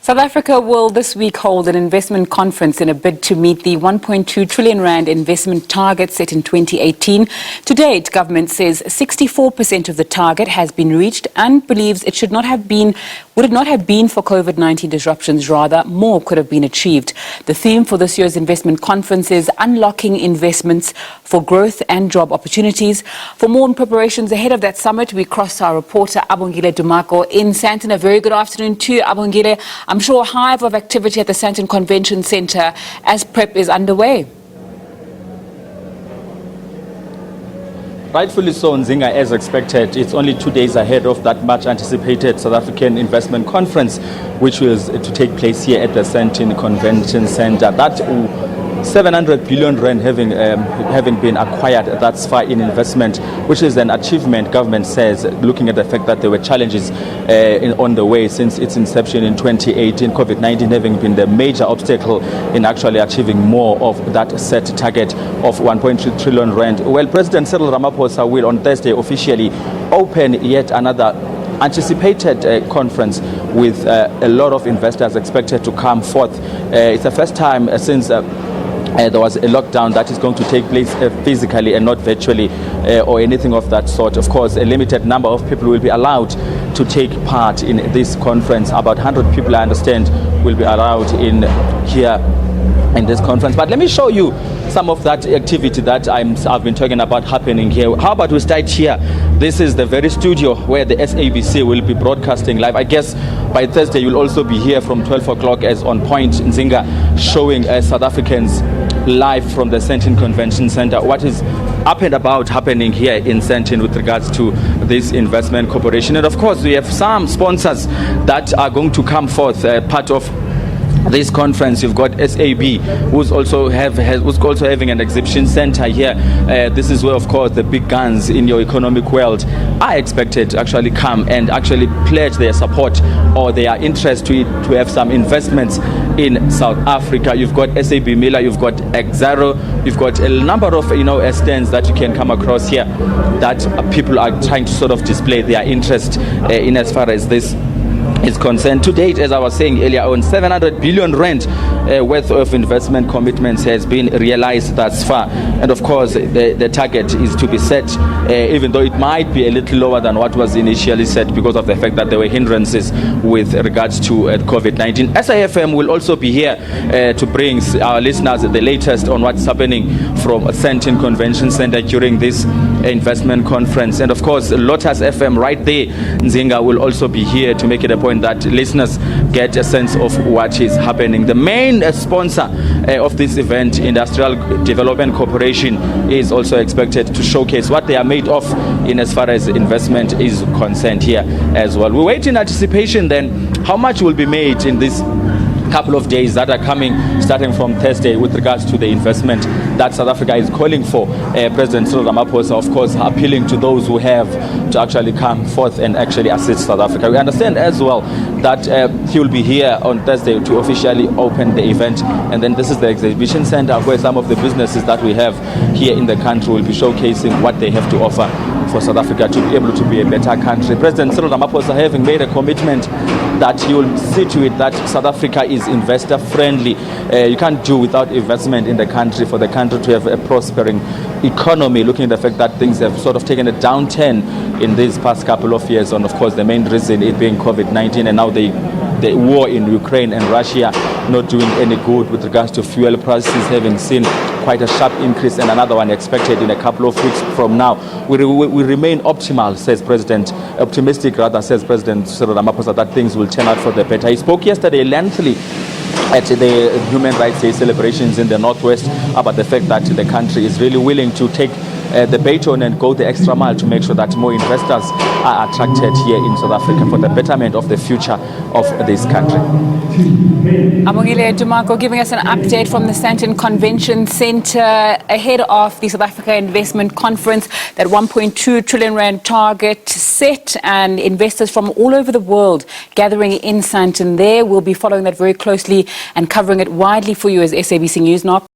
South Africa will this week hold an investment conference in a bid to meet the 1.2 trillion rand investment target set in 2018. To date, government says 64% of the target has been reached and believes would it not have been for COVID-19 disruptions, rather more could have been achieved. The theme for this year's investment conference is unlocking investments for growth and job opportunities. For more on preparations ahead of that summit, we cross our reporter Abongile Dumako in Sandton. A very good afternoon to you, Abongile. I'm sure a hive of activity at the Sandton Convention Centre as prep is underway. Rightfully so, Nzinga, as expected. It's only 2 days ahead of that much anticipated South African Investment Conference, which was to take place here at the Sandton Convention Centre. That 700 billion rand having been acquired thus far in investment, which is an achievement, government says, looking at the fact that there were challenges on the way since its inception in 2018, COVID-19 having been the major obstacle in actually achieving more of that set target of 1.3 trillion rand. Well, President Cyril Ramaphosa will on Thursday officially open yet another anticipated conference with a lot of investors expected to come forth. It's the first time since there was a lockdown that is going to take place physically and not virtually or anything of that sort. Of course, a limited number of people will be allowed to take part in this conference. About 100 people, I understand, will be allowed in here in this conference. But let me show you some of that activity that I've been talking about happening here. How about we start here? This is the very studio where the SABC will be broadcasting live. I guess by Thursday you'll also be here from 12 o'clock as On Point Nzinga, showing South Africans live from the Sandton Convention Centre what is up and about happening here in Sandton with regards to this investment corporation. And of course we have some sponsors that are going to come forth part of this conference. You've got SAB, who's also having an exhibition center here. This is where, of course, the big guns in your economic world are expected to actually come and actually pledge their support or their interest to have some investments in South Africa. You've got SAB Miller, you've got Exaro, you've got a number of stands that you can come across here that people are trying to sort of display their interest in as far as this is concerned. To date, as I was saying earlier on, 700 billion rand worth of investment commitments has been realized thus far. And of course, the target is to be set, even though it might be a little lower than what was initially set because of the fact that there were hindrances with regards to COVID-19. SAFM will also be here to bring our listeners the latest on what's happening from Sandton Convention Centre during this investment conference. And of course, Lotus FM right there, Nzinga, will also be here to make it a point that listeners get a sense of what is happening. The main sponsor of this event, Industrial Development Corporation, is also expected to showcase what they are made of in as far as investment is concerned here as well. We wait in anticipation then how much will be made in this couple of days that are coming starting from Thursday with regards to the investment that South Africa is calling for. President Cyril Ramaphosa, of course, appealing to those who have to actually come forth and actually assist South Africa. We understand as well that he will be here on Thursday to officially open the event, and then this is the exhibition center where some of the businesses that we have here in the country will be showcasing what they have to offer for South Africa to be able to be a better country. President Cyril Ramaphosa having made a commitment that he will see to it that South Africa is investor friendly. You can't do without investment in the country for the country to have a prospering economy, looking at the fact that things have sort of taken a downturn in these past couple of years, and of course the main reason it being COVID-19 and now the war in Ukraine and Russia not doing any good with regards to fuel prices having seen quite a sharp increase, and another one expected in a couple of weeks from now. We remain optimistic, says President Cyril Ramaphosa, that things will turn out for the better. He spoke yesterday lengthily at the Human Rights Day celebrations in the Northwest about the fact that the country is really willing to take the baton and go the extra mile to make sure that more investors are attracted here in South Africa for the betterment of the future of this country. Abongile Dumako giving us an update from the Sandton Convention Centre ahead of the South Africa Investment Conference. That 1.2 trillion rand target set, and investors from all over the world gathering in Sandton there. We'll be following that very closely and covering it widely for you as SABC News. Now